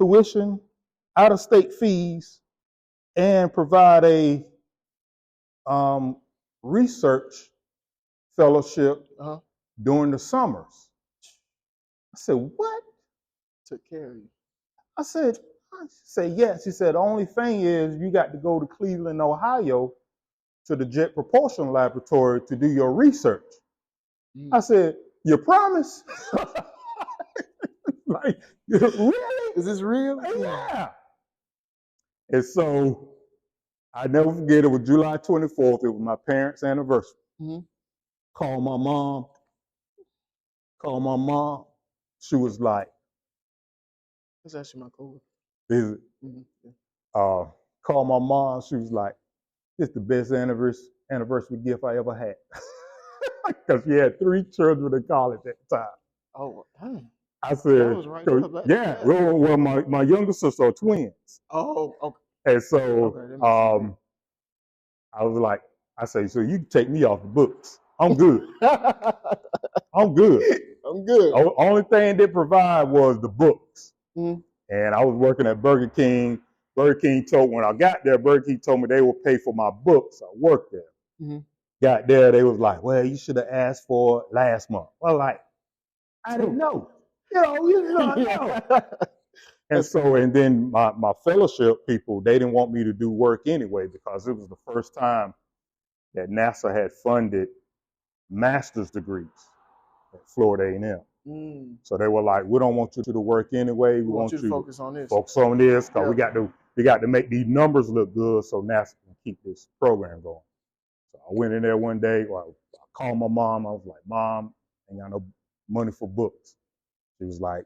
tuition, out-of-state fees, and provide a research fellowship during the summers. I said, what? Took care of you. I said, yes. He said, the only thing is you got to go to Cleveland, Ohio to the Jet Propulsion Laboratory to do your research. I said, you promise? Like, really? Is this real? Yeah. And so I never forget, it was July 24th. It was my parents' anniversary. Called my mom. She was like, that's actually my coworker. Is it? Called my mom. She was like, this is the best anniversary gift I ever had. Because she had 3 children in college at the time. Oh, dang. I said, that was right yeah. Well, my younger sister are twins. Oh, okay. And so I was like, I say, so you can take me off the books. I'm good. I'm good. I'm good. Only thing they provide was the books. And I was working at Burger King. Burger King when I got there, Burger King told me they would pay for my books. I worked there. Got there, they was like, well, you should have asked for it last month. Well, like, I didn't know. You know. And so, and then my fellowship people, they didn't want me to do work anyway because it was the first time that NASA had funded master's degrees at Florida A&M. So they were like, we don't want you to work anyway. We want you to focus on this. Focus on this because we got to make these numbers look good so NASA can keep this program going. So I went in there one day. I called my mom. I was like, Mom, I ain't got no money for books. She was like,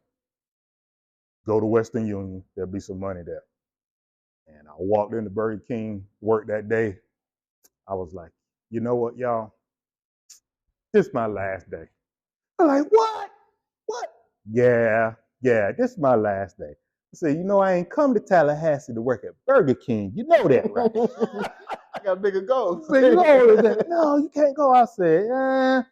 go to Western Union. There'll be some money there. And I walked into Burger King, worked that day. I was like, you know what, y'all? This is my last day. I'm like, what? What? Yeah, this is my last day. I said, you know, I ain't come to Tallahassee to work at Burger King. You know that, right? I got bigger goals. No, you can't go. I said,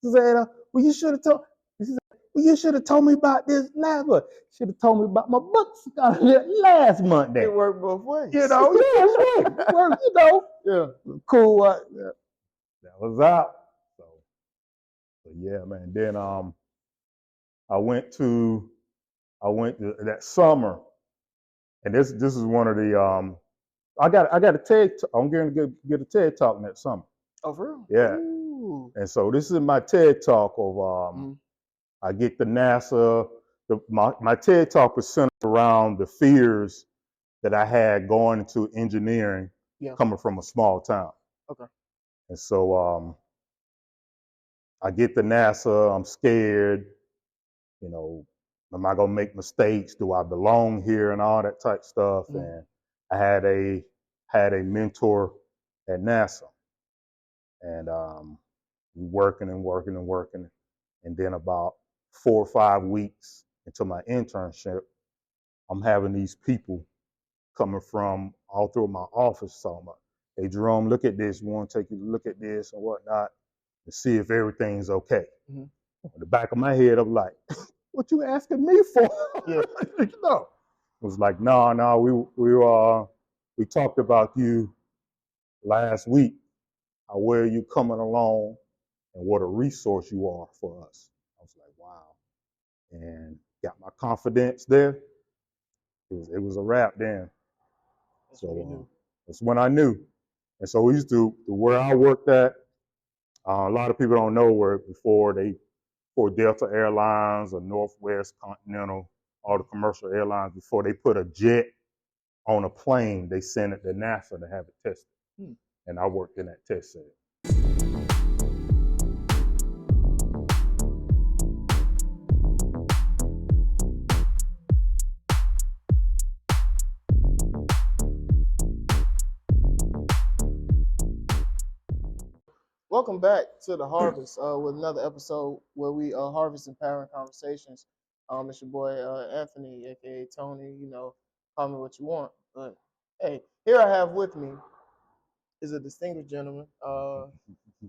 She said, well, you should have told. She said, well, you should have told me about this last month. Should have told me about my books last month. It worked both ways. You know, yeah, that's right. It worked, you know. Yeah. Cool. That was out. So yeah, man. Then I went to that summer, and this is one of the I got a TED. I'm going to get a TED talk next summer. Oh, for real? Yeah. Ooh. And so this is my TED talk of I get the NASA. My TED talk was centered around the fears that I had going into engineering, coming from a small town. Okay. And so I get the NASA. I'm scared. You know, am I gonna make mistakes? Do I belong here? And all that type stuff. And I had a mentor at NASA, and we working, and then about 4 or 5 weeks into my internship, I'm having these people coming from all through my office talking about, hey, Jerome, look at this. We want to take you to look at this and whatnot and see if everything's okay. In the back of my head, I'm like, what you asking me for? You know, it was like, no, we talked about you last week, where you coming along and what a resource you are for us. I was like, wow. And got my confidence there. It was a wrap then. So that's when I knew. And so we used to, where I worked at, a lot of people don't know where before Delta Airlines or Northwest, Continental, all the commercial airlines, before they put a jet on a plane, they send it to NASA to have it tested. And I worked in that test center. Welcome back to The Harvest with another episode where we harvest empowering conversations. It's your boy Anthony, aka Tony. You know, call me what you want. But hey, here I have with me is a distinguished gentleman,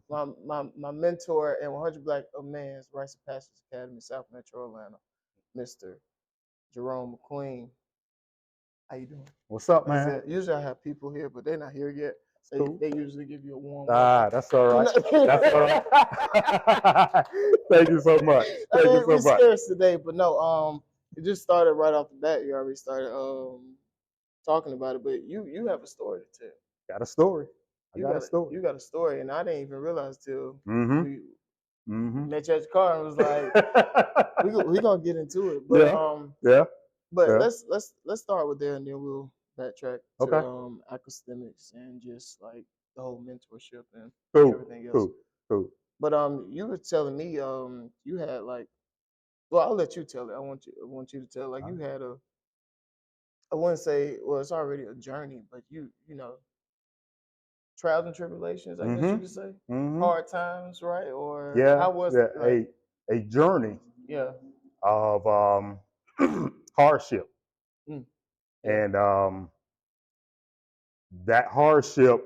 my mentor and 100 Black Men's Rites of Passage Academy, South Metro Atlanta, Mr. Jerome McQueen. How you doing? What's up, Like I man? said, usually I have people here, but they're not here yet. Cool. They usually give you a warm Ah, welcome. that's all right. That's all right. Thank you so much. Thank you so We're much. scarce today, but no, it just started right off the bat. You already started talking about it, but you have a story to tell. Got a story. I got a story. You got a story, and I didn't even realize till Mm-hmm. we Mm-hmm. met you at your car and was like, we gonna get into it. But yeah. let's start with there, and then we'll backtrack to Okay. academics and just like the whole mentorship and Cool. everything else. Cool. But you were telling me you had like, well, I'll let you tell it. I want you to tell, like, you had a, I wouldn't say, well, it's already a journey, but you know, trials and tribulations, I guess you could say. Mm-hmm. Hard times, right? Or Yeah. how was Yeah. like, A journey yeah. of hardship, Mm, yeah. and that hardship,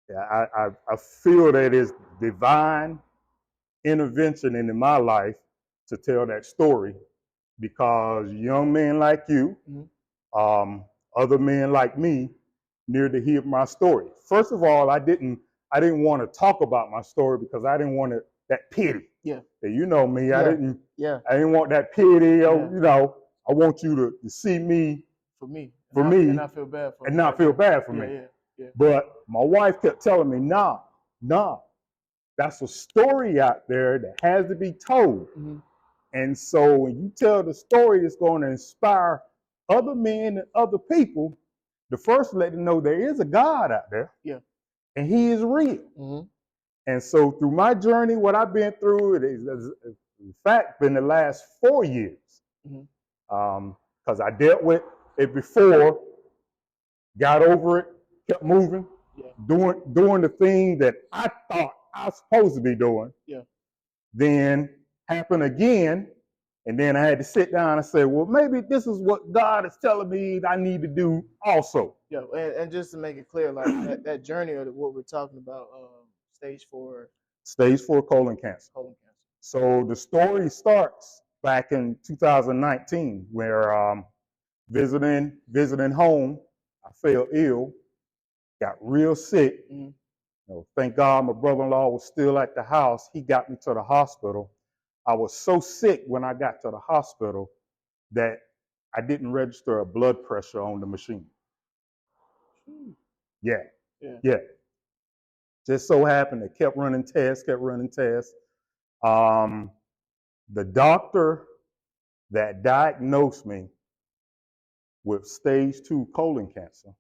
I feel that is divine intervention into my life to tell that story, because young men like you, other men like me, near to hear my story. First of all, I didn't want to talk about my story because I didn't want that pity. Yeah. You know me. Yeah. I didn't want that pity. Yeah. You know, I want you to see me For me. and not feel bad for me. and not feel bad for me. Yeah. But my wife kept telling me, nah, that's a story out there that has to be told. Mhm. And so when you tell the story, it's going to inspire other men and other people to first let them know there is a God out there. Yeah. And he is real. Mm-hmm. And so through my journey, what I've been through, it is, in fact, been the last 4 years. Because I dealt with it before, got over it, kept moving, doing the thing that I thought I was supposed to be doing. Yeah. Then happened again, and then I had to sit down and say, well, maybe this is what God is telling me I need to do also. Yeah, and just to make it clear, like that journey of what we're talking about, stage 4 colon cancer. So the story starts back in 2019, where visiting home, I fell ill, got real sick. Mm-hmm. You know, thank God my brother-in-law was still at the house. He got me to the hospital. I was so sick when I got to the hospital that I didn't register a blood pressure on the machine. Yeah. Just so happened it kept running tests. The doctor that diagnosed me with stage 2 colon cancer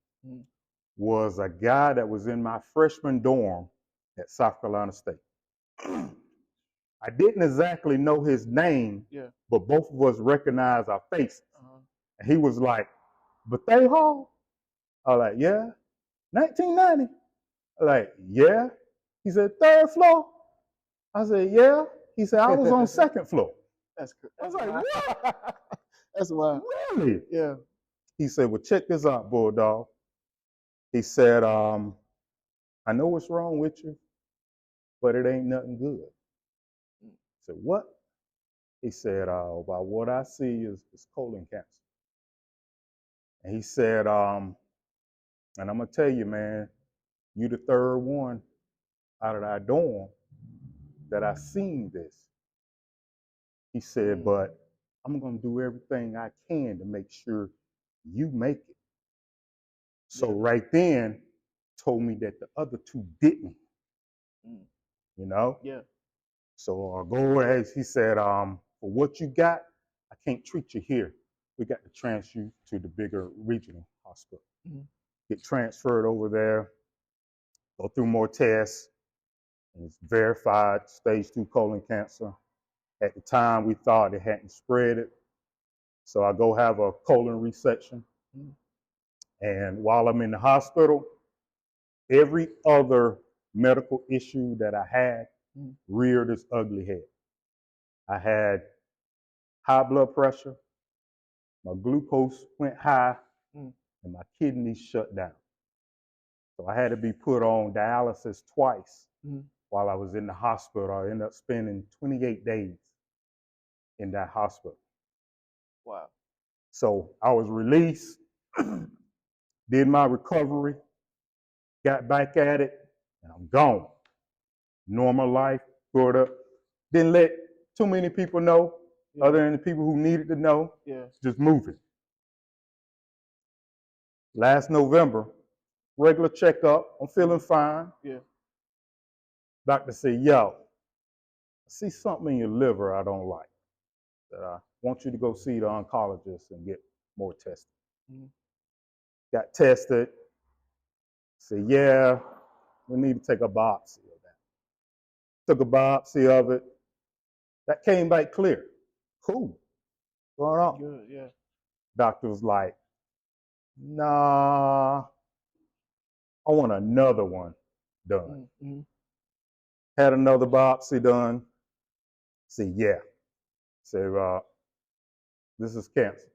was a guy that was in my freshman dorm at South Carolina State. I didn't exactly know his name, but both of us recognized our faces. And he was like, Bethea Hall? I was like, yeah. 1990? I was like, yeah. He said, 3rd floor? I said, yeah. He said, I was on 2nd floor. That's I was like, what? That's wild. Really? Yeah. He said, well, check this out, Bulldog. He said, I know what's wrong with you, but it ain't nothing good. I said, what? He said, about what I see is colon cancer. And he said, and I'm going to tell you, man, you the 3rd one out of our dorm that I seen this. He said, but I'm going to do everything I can to make sure you make it. So right then, told me that the other 2 didn't. You know? Yeah. So I'll go ahead. He said, for what you got, I can't treat you here. We got to transfer you to the bigger regional hospital. Get transferred over there, go through more tests, and it's verified stage 2 colon cancer. At the time, we thought it hadn't spread it. So I go have a colon resection. And while I'm in the hospital, every other medical issue that I had reared its ugly head. I had high blood pressure, my glucose went high, and my kidneys shut down. So I had to be put on dialysis twice while I was in the hospital. I ended up spending 28 days in that hospital. Wow. So I was released Did my recovery, got back at it, and I'm gone. Normal life, brought up. Didn't let too many people know, other than the people who needed to know. Just moving. Last November, regular checkup. I'm feeling fine. Doctor said, yo, I see something in your liver I don't like. That I want you to go see the oncologist and get more tested. Got tested. Said, yeah, we need to take a biopsy of that. Took a biopsy of it. That came back clear. Cool. What's going on? Good, Doctor was like, nah, I want another one done. Had another biopsy done. Said, yeah. Said, this is cancer.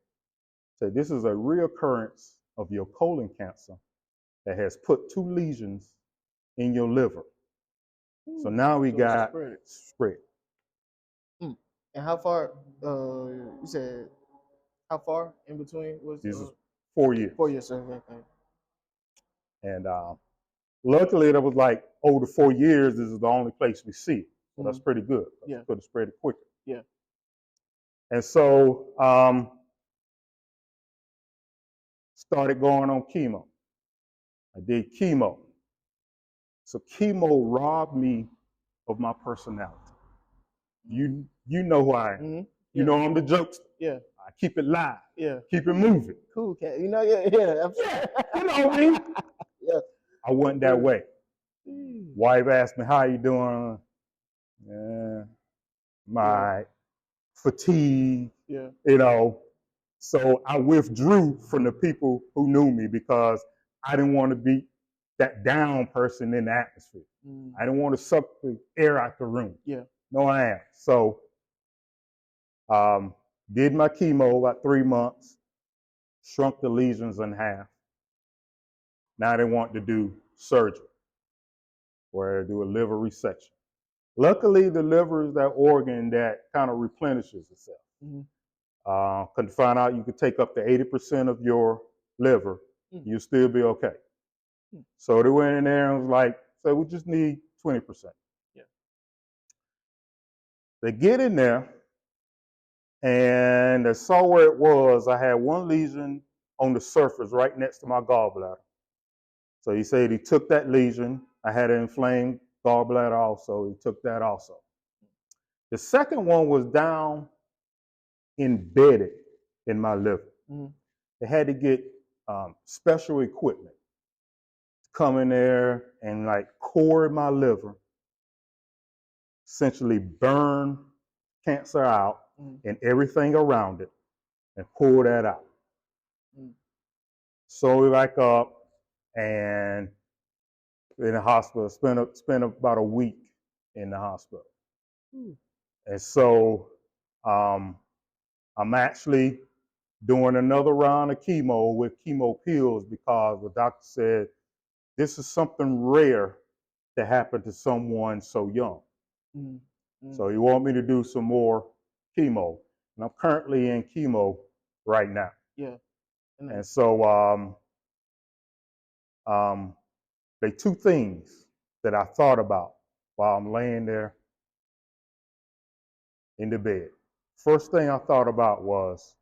Said, this is a reoccurrence of your colon cancer that has put 2 lesions in your liver. So now we got spread. And how far, you said, how far in between was this is 4 years. 4 years, sir. And luckily, that was like over 4 years, this is the only place we see it. So that's pretty good. Could have spread it quicker. And so started going on chemo. I did chemo. So chemo robbed me of my personality. You know who I am. You know I'm the jokester. I keep it live. Keep it moving. Cool cat. You know, absolutely. You know what I mean? I wasn't that way. Wife asked me, how you doing? My fatigue, you know. So I withdrew from the people who knew me because I didn't want to be that down person in the atmosphere. I didn't want to suck the air out the room. No, I am. So did my chemo about 3 months, shrunk the lesions in half. Now they want to do surgery, where they do a liver resection. Luckily, the liver is that organ that kind of replenishes itself. Couldn't find out you could take up to 80% of your liver, you'll still be okay. So they went in there and was like, so we just need 20%. They get in there, and they saw where it was. I had 1 lesion on the surface right next to my gallbladder. So he said he took that lesion. I had an inflamed gallbladder also. He took that also. The second one was down embedded in my liver. They had to get special equipment to come in there and like core my liver, essentially burn cancer out and everything around it and pull that out. So we back up and in the hospital, spent about a week in the hospital. And so I'm actually doing another round of chemo with chemo pills because the doctor said this is something rare to happen to someone so young. So he wanted me to do some more chemo. And I'm currently in chemo right now. And so there are 2 things that I thought about while I'm laying there in the bed. First thing I thought about was,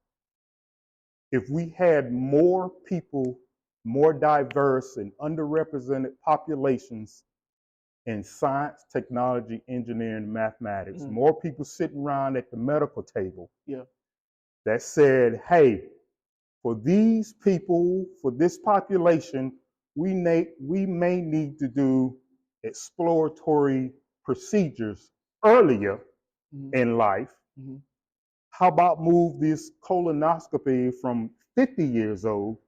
if we had more people, more diverse and underrepresented populations in science, technology, engineering, mathematics, more people sitting around at the medical table that said, hey, for these people, for this population, we may need to do exploratory procedures earlier in life. How about move this colonoscopy from 50 years old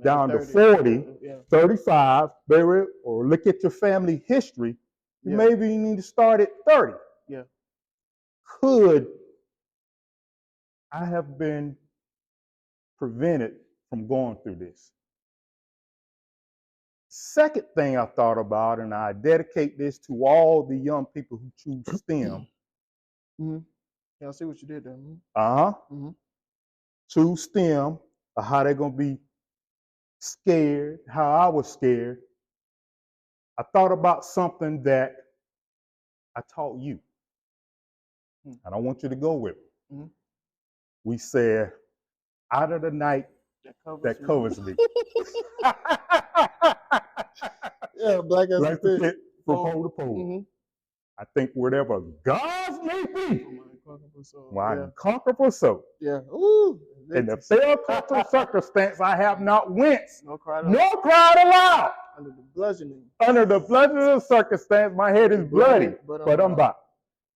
down to 40, 35, baby, or look at your family history. You maybe need to start at 30. Could I have been prevented from going through this? Second thing I thought about, and I dedicate this to all the young people who choose STEM. I see what you did there. Choose STEM, or how they're going to be scared, how I was scared, I thought about something that I taught you. And I want you to go with it. Mm-hmm. We said, out of the night that covers me. Yeah, black as Like the pit from pole to pole. Mm-hmm. I think whatever God's may be, my yeah. unconquerable soul. Yeah. Ooh. In the fair cultural circumstance, I have not winced, No cried aloud. Under the bludgeoning. Under the bludgeoning circumstance, my head is bloody, but I'm back.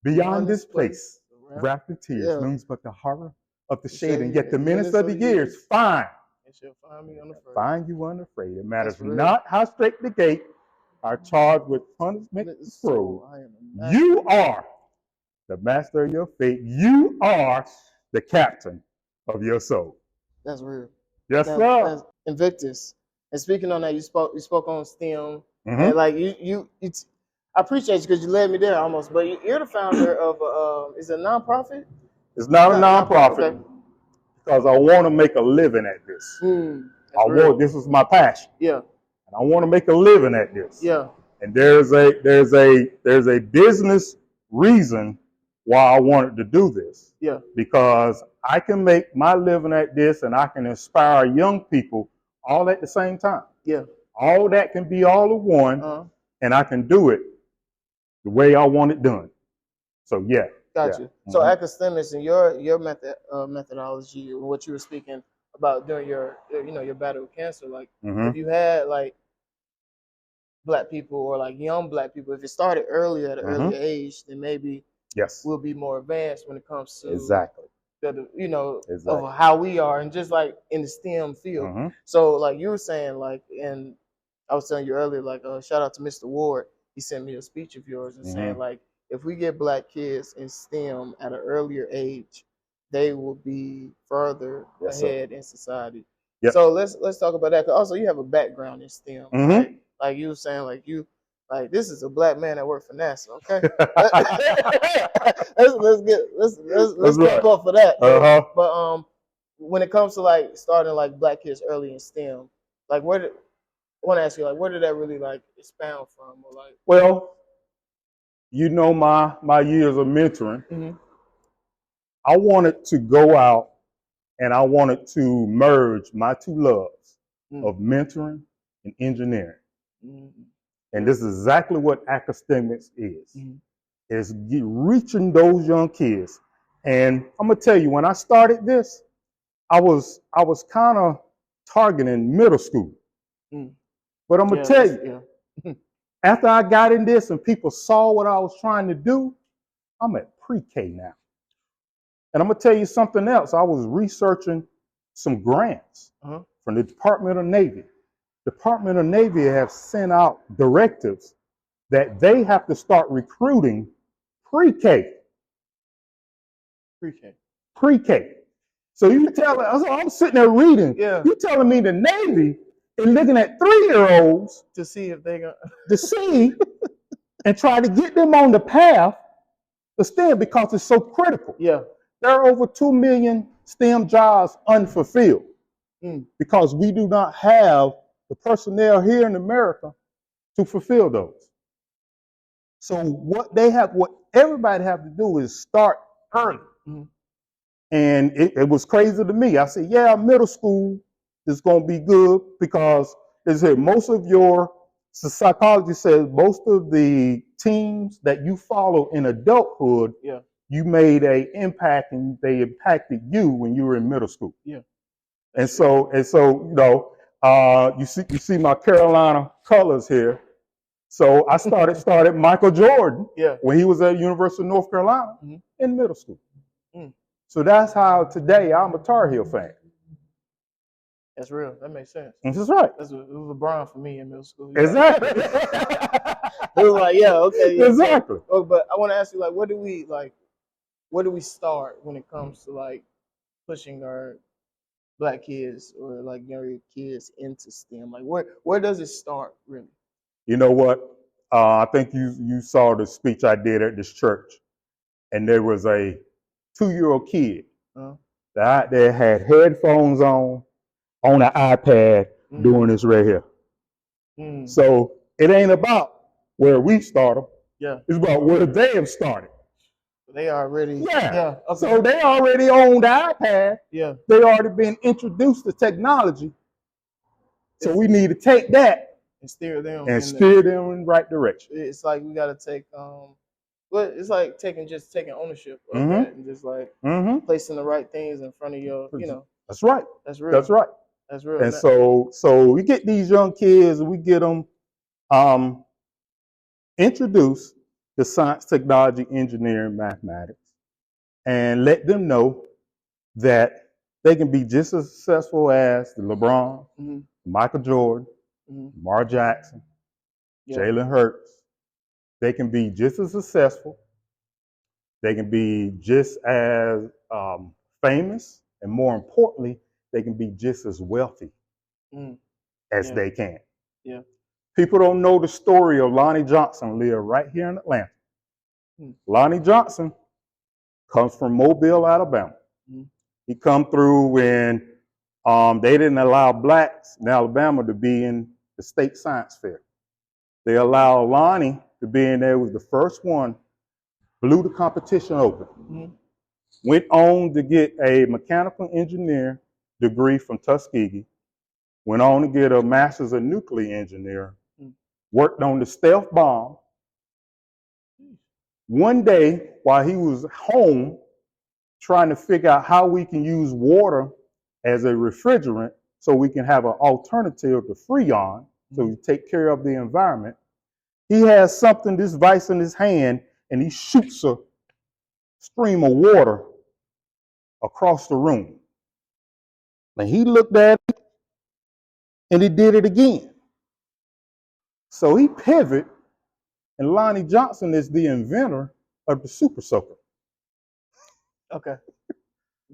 Beyond this place, wrapped in tears, looms but the horror of the shade, and yet the menace of the years find. And shall find me unafraid. Find you unafraid. It matters not how straight the gate, are charged with punishment is cruel. You are the master of your fate. You are the captain of your soul. That's real. Yes, sir. That's Invictus. And speaking on that, you spoke on STEM, and like it's. I appreciate you because you led me there almost. But you're the founder of is it a nonprofit? It's not a nonprofit because I want to make a living at this. This is my passion. Yeah. And I want to make a living at this. Yeah. And there's a business reason why I wanted to do this. Yeah. Because I can make my living at this and I can inspire young people all at the same time. Yeah. All that can be all of one, and I can do it the way I want it done. So yeah. Got you. So academics and your methodology, what you were speaking about during your your battle with cancer, like if you had like black people or like young black people, if it started earlier at an earlier age, then maybe we'll be more advanced when it comes to of how we are, and just like in the STEM field. So like you were saying, like, and I was telling you earlier, like shout out to Mr. Ward. He sent me a speech of yours and saying like, if we get black kids in STEM at an earlier age, they will be further ahead in society. Yep. So let's talk about that. 'Cause also you have a background in STEM. Right? Like you were saying, like this is a black man that worked for NASA. Okay, let's keep up for that. But when it comes to like starting like black kids early in STEM, like I want to ask you, like, where did that really like expound from, or like? Well, my years of mentoring, I wanted to go out and I wanted to merge my two loves of mentoring and engineering. And this is exactly what academics is. It's reaching those young kids. And I'm gonna tell you, when I started this, I was kind of targeting middle school. But I'm gonna tell you, after I got in this and people saw what I was trying to do, I'm at pre-K now. And I'm gonna tell you something else. I was researching some grants from the Department of Navy. Department of Navy have sent out directives that they have to start recruiting pre-K. Pre-K. So you tell I'm sitting there reading. Yeah. You telling me the Navy is looking at 3-year-olds to see if they and try to get them on the path to STEM because it's so critical. Yeah. There are over 2 million STEM jobs unfulfilled because we do not have the personnel here in America to fulfill those. So what everybody have to do is start early. And it was crazy to me. I said, yeah, middle school is going to be good because most of your psychology says most of the teams that you follow in adulthood, you made an impact and they impacted you when you were in middle school. Yeah. And so you see my Carolina colors here. So I started Michael Jordan when he was at University of North Carolina in middle school. So that's how today I'm a Tar Heel fan. That's real. That makes sense. This is right. It was LeBron for me in middle school. Exactly. It was like, okay. Yeah. Exactly. But I want to ask you, like, where do we start when it comes to like pushing our black kids or like younger kids into STEM? Like, where does it start really? You know what? I think you saw the speech I did at this church, and there was a 2-year-old kid that had headphones on an iPad, doing this right here. So it ain't about where we started. Yeah. It's about where they have started. They already. Yeah. Yeah. Okay. So they already own the iPad. Yeah. They already been introduced to technology. So we need to take that and steer them in the right direction. It's like we got to take but it's like taking ownership of that and just like placing the right things in front of your, That's right. That's real. That's right. That's real. And so we get these young kids and we get them introduced to science, technology, engineering, mathematics, and let them know that they can be just as successful as the LeBron, Michael Jordan, Lamar Jackson, Jalen Hurts. They can be just as successful. They can be just as famous, and more importantly, they can be just as wealthy as they can. Yeah. People don't know the story of Lonnie Johnson, live right here in Atlanta. Lonnie Johnson comes from Mobile, Alabama. He come through when they didn't allow blacks in Alabama to be in the state science fair. They allowed Lonnie to be in there. Was the first one, blew the competition open. Went on to get a mechanical engineer degree from Tuskegee. Went on to get a master's in nuclear engineering. Worked on the stealth bomb. One day, while he was home trying to figure out how we can use water as a refrigerant so we can have an alternative to Freon, so we take care of the environment, he has this vice in his hand, and he shoots a stream of water across the room. And he looked at it, and he did it again. So he pivoted, and Lonnie Johnson is the inventor of the super soaker. Okay.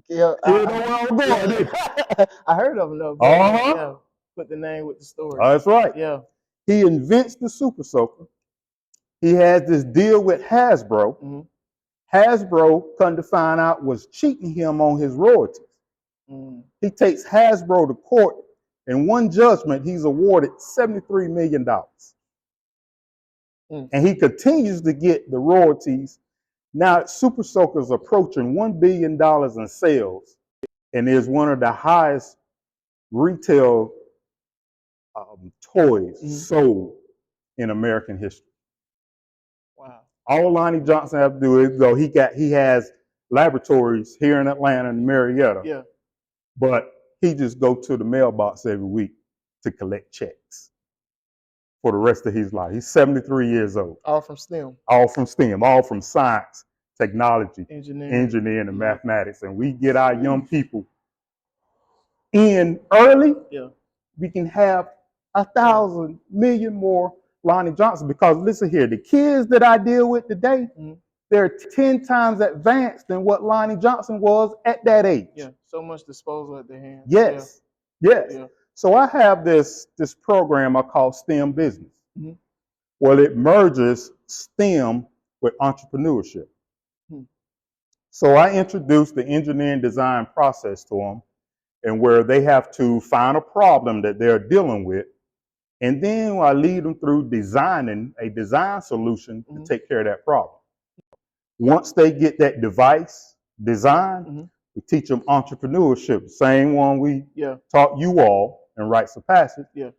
Yeah, you know where I'm going. I heard of him though. Yeah, put the name with the story. That's right. Yeah. He invents the super soaker. He has this deal with Hasbro. Hasbro, come to find out, was cheating him on his royalties. He takes Hasbro to court. In one judgment, he's awarded $73 million. And he continues to get the royalties. Now, Super Soaker is approaching $1 billion in sales and is one of the highest retail toys sold in American history. Wow. All Lonnie Johnson has to do is go. He has laboratories here in Atlanta and Marietta. Yeah. But he just go to the mailbox every week to collect checks for the rest of his life. He's 73 years old. All from STEM. All from STEM. All from science, technology, engineering and mathematics. And we get our young people in early. Yeah. We can have 1,000 million more Lonnie Johnson, because listen here, the kids that I deal with today, they're 10 times advanced than what Lonnie Johnson was at that age. Yeah, so much disposal at their hands. Yes, yes. Yeah. So I have this program I call STEM Business. Well, it merges STEM with entrepreneurship. So I introduced the engineering design process to them, and where they have to find a problem that they're dealing with. And then I lead them through designing a design solution to take care of that problem. Once they get that device designed, we teach them entrepreneurship, same one we taught you all in Rites of Passage. Yeah.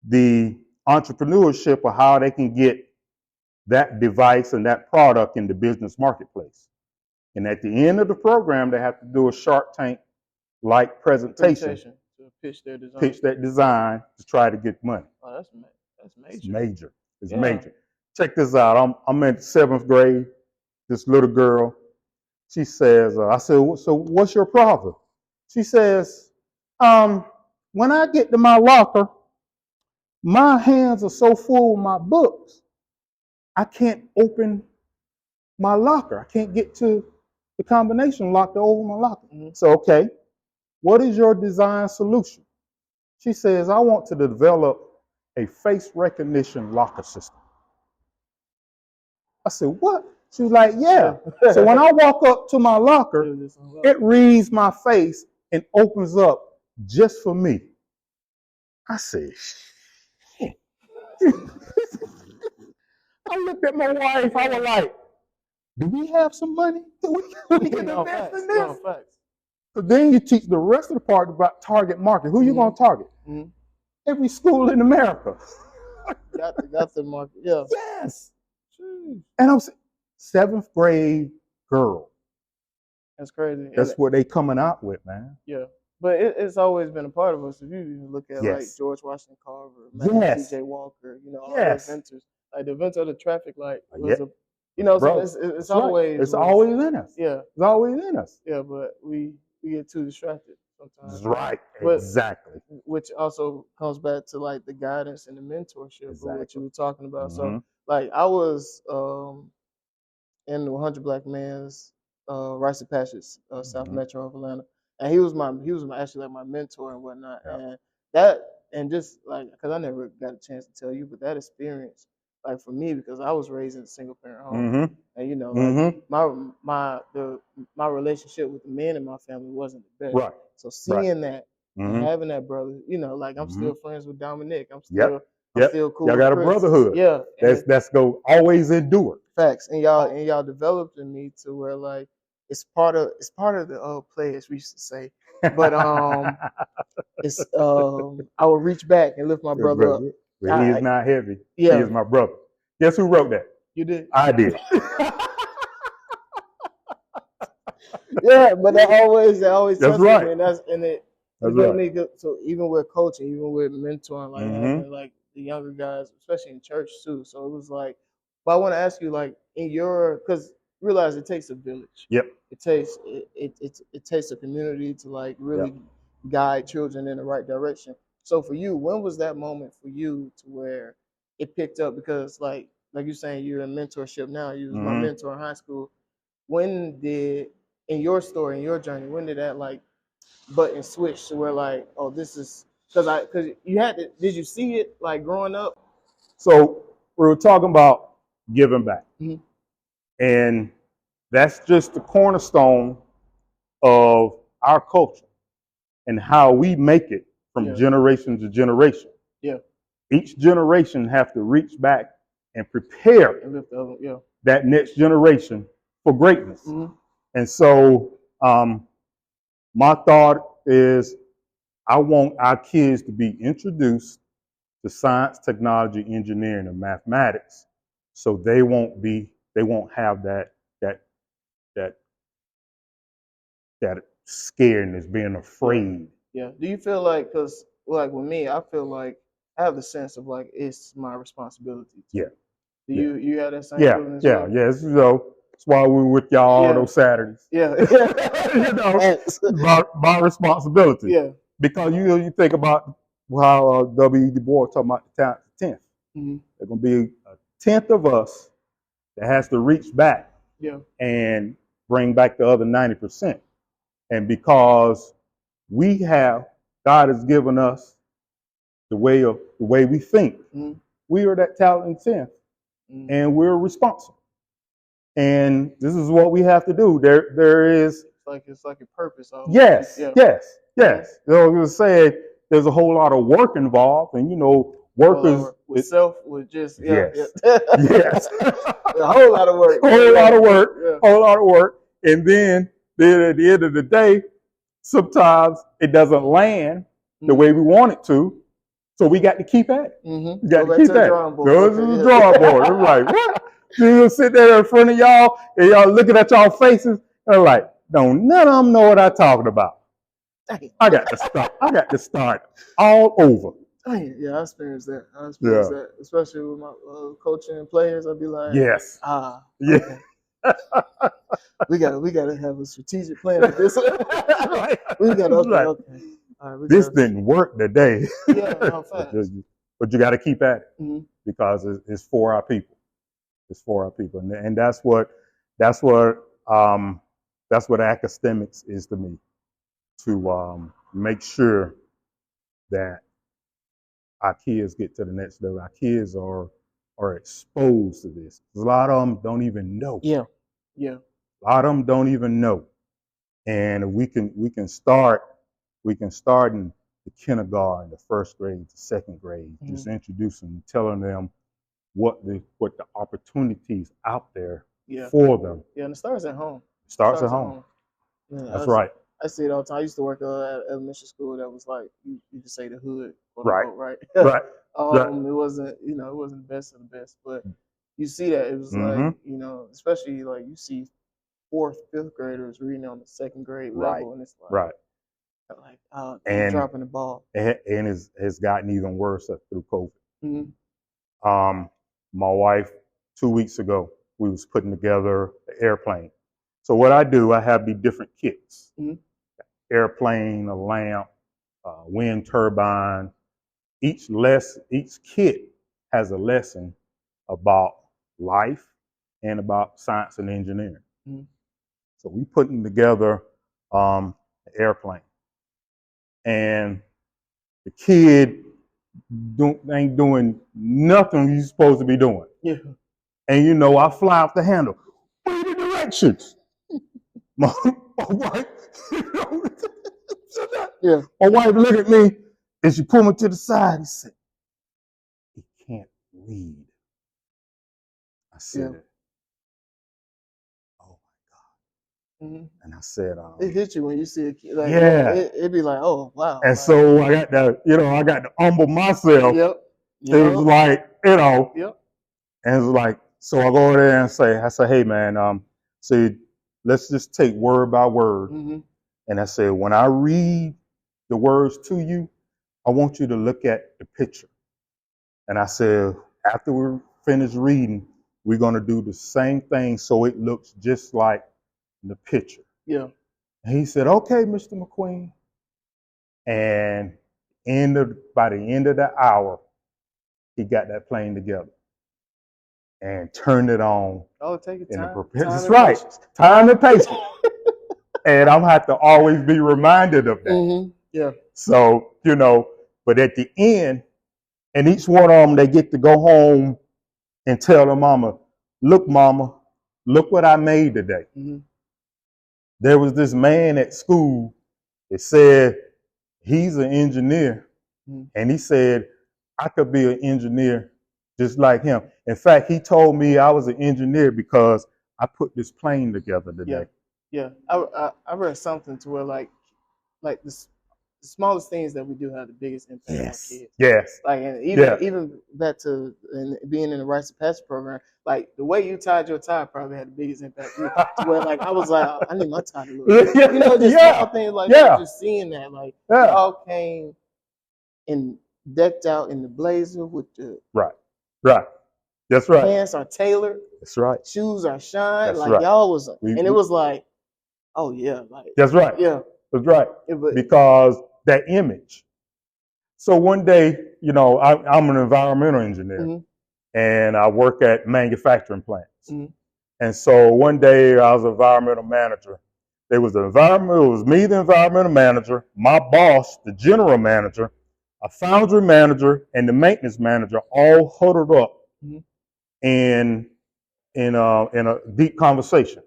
The entrepreneurship of how they can get that device and that product in the business marketplace. And at the end of the program, they have to do a Shark Tank-like presentation. To pitch their design. Pitch that design to try to get money. Oh, that's major. It's major. It's major. Check this out. I'm in 7th grade. This little girl, she says, I said, so what's your problem? She says, when I get to my locker, my hands are so full with my books, I can't open my locker. I can't get to the combination lock to open my locker. So, okay, what is your design solution? She says, I want to develop a face recognition locker system. I said, what? She was like, yeah. So when I walk up to my locker, it reads my face and opens up just for me. I said, shit. I looked at my wife. I was like, do we have some money? Do we can invest in this? No, facts. So then you teach the rest of the part about target market. Who you going to target? Every school in America. got the market. Yeah. Yes. Jeez. And I'm saying, 7th grade girl. That's crazy. That's what they coming out with, man. Yeah. But it's always been a part of us. If you look at like George Washington Carver, T.J. Walker, all the inventors. Like the inventor of the traffic light was it's always in us. Yeah. It's always in us. Yeah, but we get too distracted sometimes. That's right. Exactly. Which also comes back to like the guidance and the mentorship of what you were talking about. So like I was in the 100 Black Men's Rites of Passage, South Metro of Atlanta, and he was actually like my mentor and whatnot, and just like because I never got a chance to tell you, but that experience, like for me, because I was raised in a single parent home, and like my relationship with the men in my family wasn't the best, right? So seeing that and having that brother, like I'm still friends with Dominic, I'm still cool. Y'all got a brotherhood, that's go always endure. Facts, and y'all developed in me to where like it's part of the play, as we used to say, but it's I will reach back and lift my brother up. But he is not heavy. He is my brother. Guess who wrote that? You did. I did. Yeah, but they always that's right. me, and it built me good. So even with coaching, even with mentoring, like having like the younger guys, especially in church too. So it was like, but I want to ask you, like because realize it takes a village. Yep. It takes a community to like really guide children in the right direction. So for you, when was that moment for you to where it picked up? Because like you're saying, you're in mentorship now. You was my mentor in high school. When did, in your story, in your journey, when did that like button switch to where like, oh, this is because you had to? Did you see it like growing up? So we were talking about giving back, and that's just the cornerstone of our culture and how we make it from generation to generation. Yeah. Each generation have to reach back and prepare that next generation for greatness. And so my thought is I want our kids to be introduced to science, technology, engineering, and mathematics, so they won't have that scaredness, being afraid. Yeah. Do you feel like, because like with me, I feel like I have the sense of like it's my responsibility. Yeah. Do you have that same feeling as well? Yeah. That's why we're with y'all all those Saturdays. Yeah. My responsibility. Yeah. Because you think about how W.E. Du Bois talking about the 10th. There's gonna be a 10th of us that has to reach back and bring back the other 90%. And because God has given us the way we think, we are that talented 10th, and we're responsible. And this is what we have to do. There is it's like a purpose. Yes. So we were saying there's a whole lot of work involved, and workers with self with just yes. A whole lot of work. Whole lot of work. And then at the end of the day, sometimes it doesn't land the way we want it to. So we got to keep at it. We got to keep at it. Go to the drawing board. It's like, what? You sit there in front of y'all and y'all looking at y'all faces and like, don't none of them know what I'm talking about. I got to start all over. Yeah, I experienced that. That, especially with my coaching and players. I'd be like, okay. we gotta have a strategic plan for this. Right. We got okay. All right, this didn't work today. But you got to keep at it because it's for our people. It's for our people, and that's what academics is to me, to make sure that our kids get to the next level. Our kids are exposed to this. A lot of them don't even know. Yeah. A lot of them don't even know, and we can start and the kindergarten, the first grade, the second grade, just introducing them, telling them what the opportunities out there for them. Yeah, and it starts at home. It starts at home. Yeah, that's right. I see it all the time. I used to work at elementary school that was like you could say the hood, quote Right. unquote, right? Right. It wasn't it wasn't the best of the best, but you see that it was like especially like you see fourth, fifth graders reading on the second grade level, and it's like and dropping the ball. And it's gotten even worse through COVID. Mm-hmm. My wife, 2 weeks ago, we was putting together an airplane. So what I do, I have the different kits: airplane, a lamp, wind turbine. Each kit has a lesson about life and about science and engineering. So we putting together an airplane, and the kid ain't doing nothing he's supposed to be doing. Yeah. And I fly off the handle. What are the directions? My wife, my wife looked at me and she pulled me to the side and said, "He can't read." I said, "Oh my God." And I said, it hit you when you see a kid. Like, it'd be like, oh wow. And so I got to humble myself. Yep. It was like, Yep. And it's like, so I go over there and say, "Hey man, let's just take word by word." And I said, when I read the words to you, I want you to look at the picture. And I said, after we finish reading, we're going to do the same thing so it looks just like the picture. Yeah. And he said, "Okay, Mr. McQueen." And by the end of the hour, he got that plane together and turned it on. Oh, take your time. That's right. Time and patience. And I'm have to always be reminded of that. Yeah. So, but at the end, and each one of them, they get to go home and tell their mama, mama, look what I made today." There was this man at school that said he's an engineer. And he said, I could be an engineer just like him. In fact, he told me I was an engineer because I put this plane together today. Yeah. I read something to where like the smallest things that we do have the biggest impact on kids. Yes. Like, and even back to being in the rites of passage program, like the way you tied your tie probably had the biggest impact to me. To where like I was like, I need my tie to look. Just small things like that. Just seeing that, like we all came and decked out in the blazer with the right. That's right. Pants are tailored. That's right. Shoes are shined. Like y'all was, and it was like, oh yeah, like that's right. Yeah, that's right. Because that image. So one day, I'm an environmental engineer, and I work at manufacturing plants. And so one day I was an environmental manager. It was me, the environmental manager, my boss, the general manager, a foundry manager, and the maintenance manager all huddled up in a deep conversation.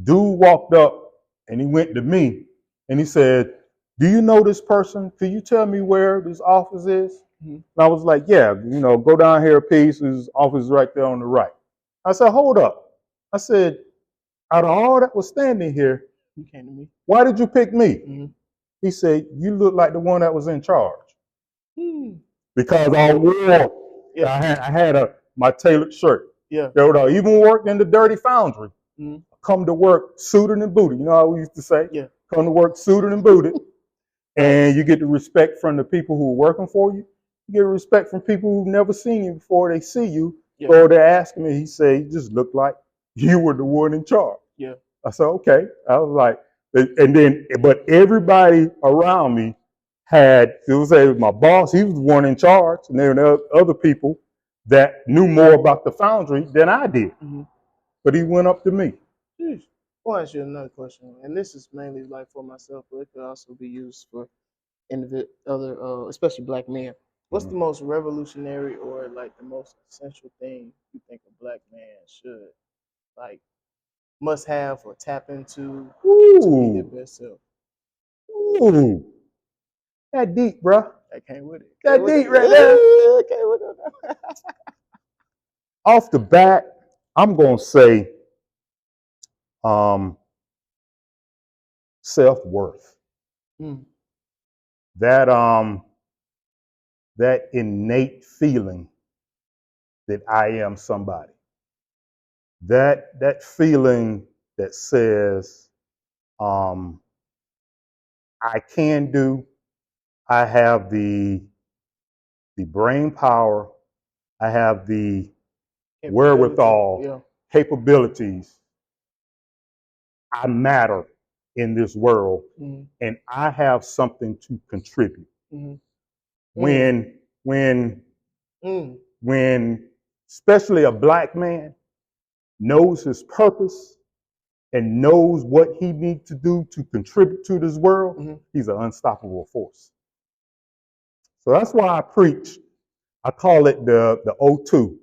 Dude walked up and he went to me and he said, "Do you know this person? Could you tell me where this office is?" And I was like, "Yeah, go down here a piece. His office is right there on the right." I said, "Hold up." I said, "Out of all that was standing here, you came to me. Why did you pick me?" He said, "You look like the one that was in charge." Because I wore, I had my tailored shirt. Yeah. I even worked in the dirty foundry. Come to work suited and booted. You know how we used to say? Yeah. Come to work suited and booted. And you get the respect from the people who are working for you. You get respect from people who've never seen you before they see you. Or they're asking me, he said, "You just look like you were the one in charge." Yeah. I said, okay. I was like, but everybody around me it was my boss, he was the one in charge, and there were other people that knew more about the foundry than I did. But he went up to me. I'll ask you another question, and this is mainly like for myself, but it could also be used for other, especially black men. What's the most revolutionary or like the most essential thing you think a black man should like must have or tap into to be their best self? Ooh. That deep, bro. I came with it. That deep right there. I came with it. Off the bat, I'm gonna say um, self-worth. Mm. That innate feeling that I am somebody. That feeling that says I can do. I have the brain power. I have the wherewithal, Yeah. capabilities. I matter in this world, Mm-hmm. and I have something to contribute. Mm-hmm. When Mm. when especially a black man knows his purpose and knows what he needs to do to contribute to this world, Mm-hmm. he's an unstoppable force. So that's why I preach. I call it the O2.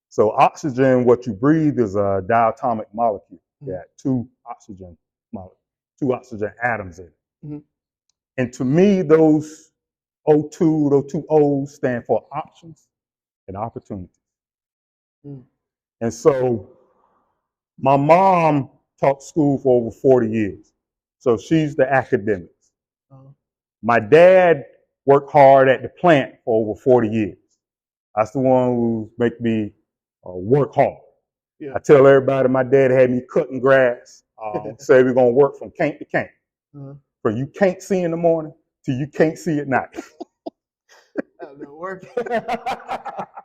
So oxygen, what you breathe, is a diatomic molecule. Mm-hmm. Yeah, two oxygen atoms in it. Mm-hmm. And to me, those those two O's stand for options and opportunities. Mm. And so my mom taught school for over 40 years. So she's the academics. Uh-huh. My dad worked hard at the plant for over 40 years. That's the one who make me work hard. Yeah. I tell everybody my dad had me cutting grass. Say we're going to work from camp to camp. Uh-huh. From you can't see in the morning to you can't see at night. I've been working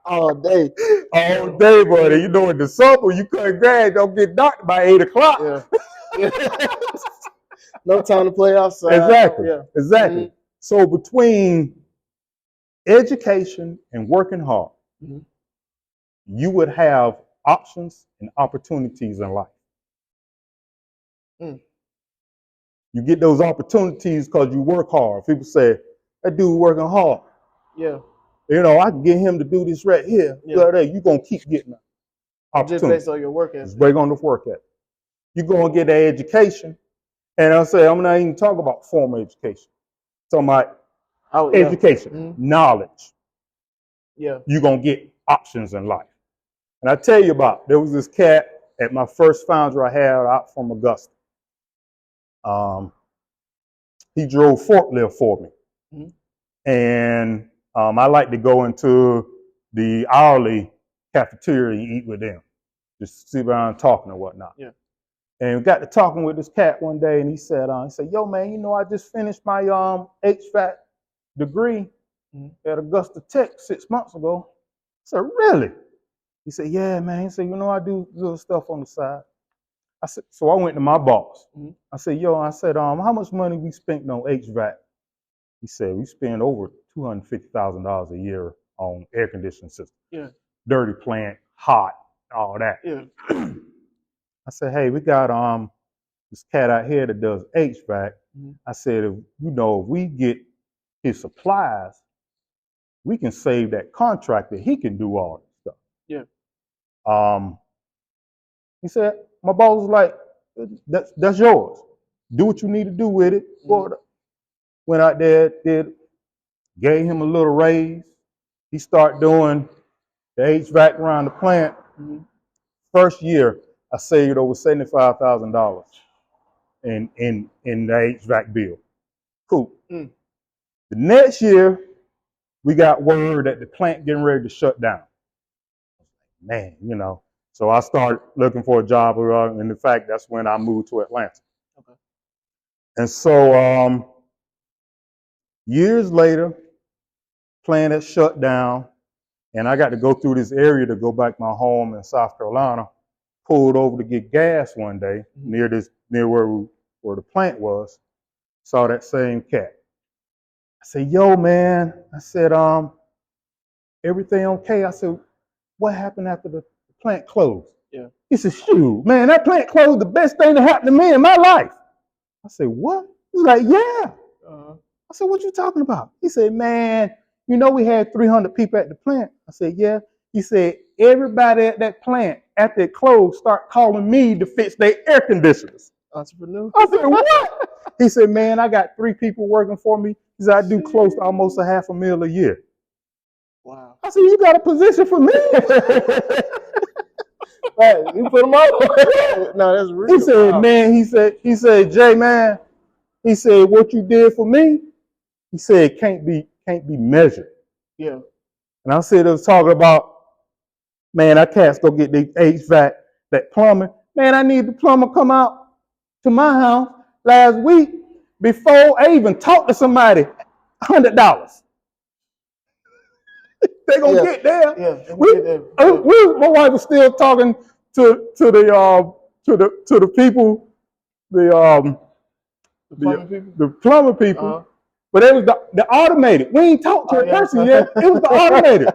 all day. All day, buddy. You know, in the summer, you cut grass, don't get dark by 8 o'clock. Yeah. No time to play outside. Exactly. Yeah. Exactly. Mm-hmm. So between education and working hard, mm-hmm. you would have options and opportunities in life. Mm. You get those opportunities because you work hard. People say, that dude working hard. Yeah. You know, I can get him to do this right here. Yeah. You're going to keep getting opportunities. Just based on your work ethic. Just based on the work ethic. You're going to get that education. And I'll say, I'm not even talking about formal education. I'm talking about education, mm-hmm. knowledge. Yeah. You're going to get options in life. And I tell you about, there was this cat at my first foundry I had out from Augusta. He drove forklift for me. Mm-hmm. And I like to go into the hourly cafeteria and eat with them. Just sit around talking and whatnot. Yeah. And we got to talking with this cat one day, and he said, yo, man, you know, I just finished my HVAC degree at Augusta Tech 6 months ago. I said, really? He said, yeah, man. He said, you know, I do little stuff on the side. I said, so I went to my boss. Mm-hmm. I said, how much money we spent on HVAC? He said, we spend over $250,000 a year on air conditioning system. Yeah. Dirty plant, hot, all that. Yeah. I said, hey, we got this cat out here that does HVAC. Mm-hmm. I said, if we get his supplies, we can save that contractor. He can do all this stuff. Yeah. He said, my boss was like, that's yours. Do what you need to do with it. Mm-hmm. Went out there, gave him a little raise. He started doing the HVAC around the plant. Mm-hmm. First year, I saved over $75,000 in the HVAC bill. Cool. Mm. The next year, we got word that the plant getting ready to shut down. Man, you know. So I started looking for a job, and in fact, that's when I moved to Atlanta. Okay. And so years later, plant had shut down, and I got to go through this area to go back to my home in South Carolina. Pulled over to get gas one day near where the plant was. Saw that same cat. I said, yo, man. I said, everything okay? I said, what happened after the plant closed? Yeah. He said, shoot, man, that plant closed, the best thing that happened to me in my life. I said, what? He's like, yeah. I said, what you talking about? He said, man, you know we had 300 people at the plant. I said, yeah. He said, everybody at that plant, after it closed, start calling me to fix their air conditioners. Entrepreneur. I said, what? He said, man, I got 3 people working for me. He said, I do close to almost $500,000 a year. Wow. I said, you got a position for me? Hey, you put them up. No, that's real. He said, man, he said, Jay, man, he said, what you did for me, he said, can't be measured. Yeah. And I said, I was talking about, man, I can't go get the HVAC, that plumbing. Man, I need the plumber come out to my house last week before I even talked to somebody. $100. They gonna get there. Yeah. My wife was still talking to the people, the plumber people, but it was the automated. We ain't talked to a person yet. It was the automated.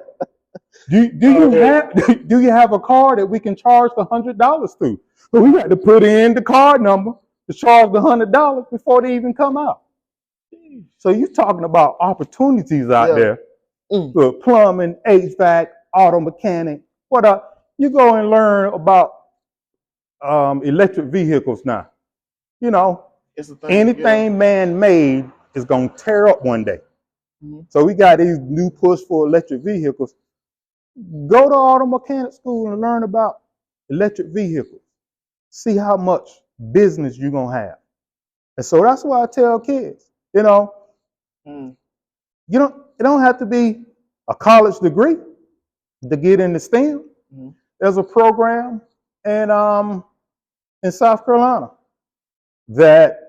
Do you have a card that we can charge the $100 to? So we got to put in the card number to charge the $100 before they even come out. So you're talking about opportunities out there for plumbing, HVAC, auto mechanic. You go and learn about electric vehicles now. You know, anything man-made is gonna tear up one day. So we got these new push for electric vehicles. Go to auto mechanic school and learn about electric vehicles. See how much business you're gonna have. And so that's why I tell kids, you know, it don't have to be a college degree to get into STEM. There's a program in South Carolina that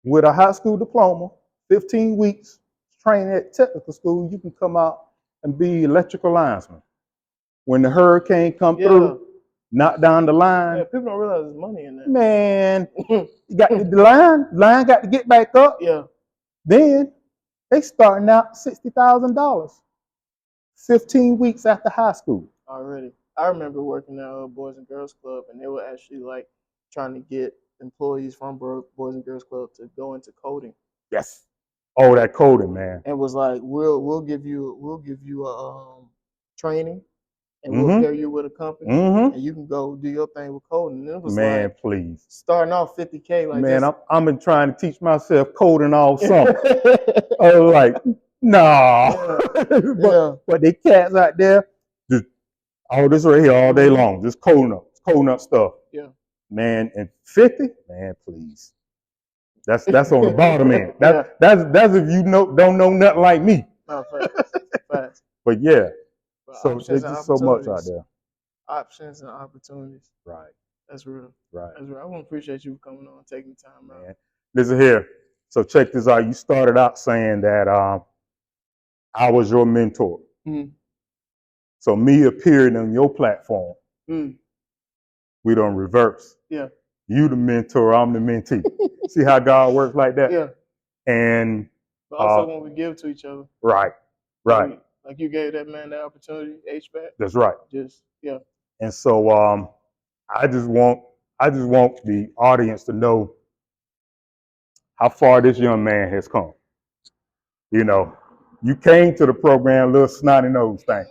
with a high school diploma, 15 weeks training at technical school, you can come out and be electrical linesman. When the hurricane come through, knock down the line. Yeah, people don't realize there's money in that. Man, you got the line got to get back up. Yeah. Then they starting out $60,000. 15 weeks after high school. Already. I remember working at a Boys and Girls Club, and they were actually like trying to get employees from Boys and Girls Club to go into coding. Yes. Oh, that coding, man. And was like, we'll give you a training, and we'll pair you with a company, and you can go do your thing with coding. And it was like, please, starting off $50K. Like, man, I've been trying to teach myself coding all summer. I was like, nah. But the cats out there, just all this right here all day long, just coding up stuff. Yeah. Man, and 50, man, please. That's on the bottom end. That's if you don't know nothing like me. No, facts. But yeah, so there's just so much out there. Options and opportunities. Right. That's real. Right. That's real. I want to appreciate you coming on and taking the time out. Listen here. So check this out. You started out saying that I was your mentor. So me appearing on your platform, we don't reverse. Yeah. You the mentor, I'm the mentee. See how God works like that? Yeah. And but also when we give to each other. Right. Like you gave that man the opportunity, HVAC. That's right. Yeah. And so I just want the audience to know how far this young man has come. You know, you came to the program, little snotty nose thing.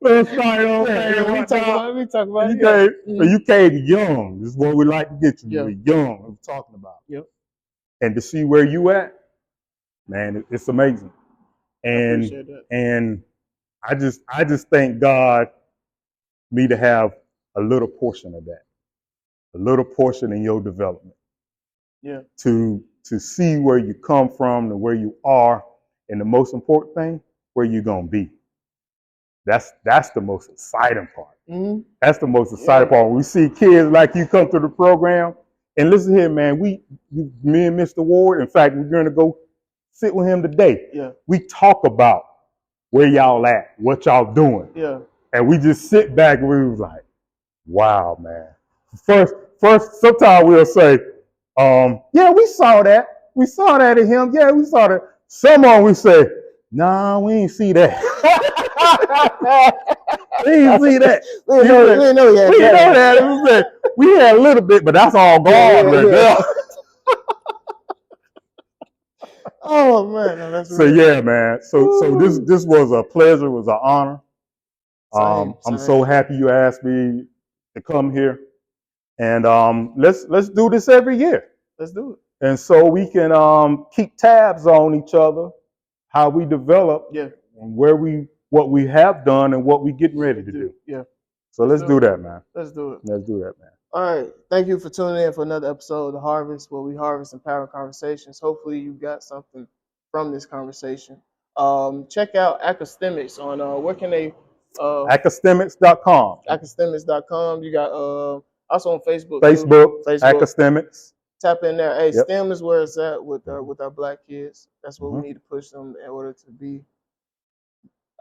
Little snotty nose thing. We talk about it. You came young. This is what we like to get you. You're young. We're talking about. Yep. And to see where you at, man, it's amazing. And I appreciate that. And I just thank God me to have a little portion of that, a little portion in your development. Yeah. To see where you come from and where you are, and the most important thing, where you're gonna be. That's the most exciting part. That's the most exciting part. When we see kids like you come through the program, and listen here, man, me and Mr. Ward, in fact, we're gonna go sit with him today. Yeah. We talk about where y'all at, what y'all doing. Yeah. And we just sit back and we was like, wow, man. First, sometimes we'll say, yeah, we saw that. We saw that in him. Yeah, we saw that. Some of them we say, nah, we ain't see that. We didn't see that. We didn't know that. We had a little bit, but that's all gone right there. Oh man, no, that's so yeah, man. So this was a pleasure, was an honor. I'm so happy you asked me to come here. And let's do this every year. Let's do it. And so we can keep tabs on each other, how we develop, Yeah. and what we have done and what we getting ready to do. Yeah. So let's do that, man. Let's do it. Let's do that, man. All right. Thank you for tuning in for another episode of The Harvest, where we harvest empower conversations. Hopefully you got something from this conversation. Check out Academics on where can they Academics.com. Academics.com. You got also on Facebook. Facebook. Academics. Tap in there. Hey, Yep. STEM is where it's at with our black kids. That's what we need to push them in order to be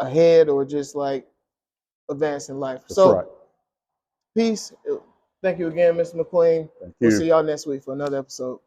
ahead or just like advance in life. That's so right. Peace. Thank you again, Mr. McQueen. We'll see y'all next week for another episode.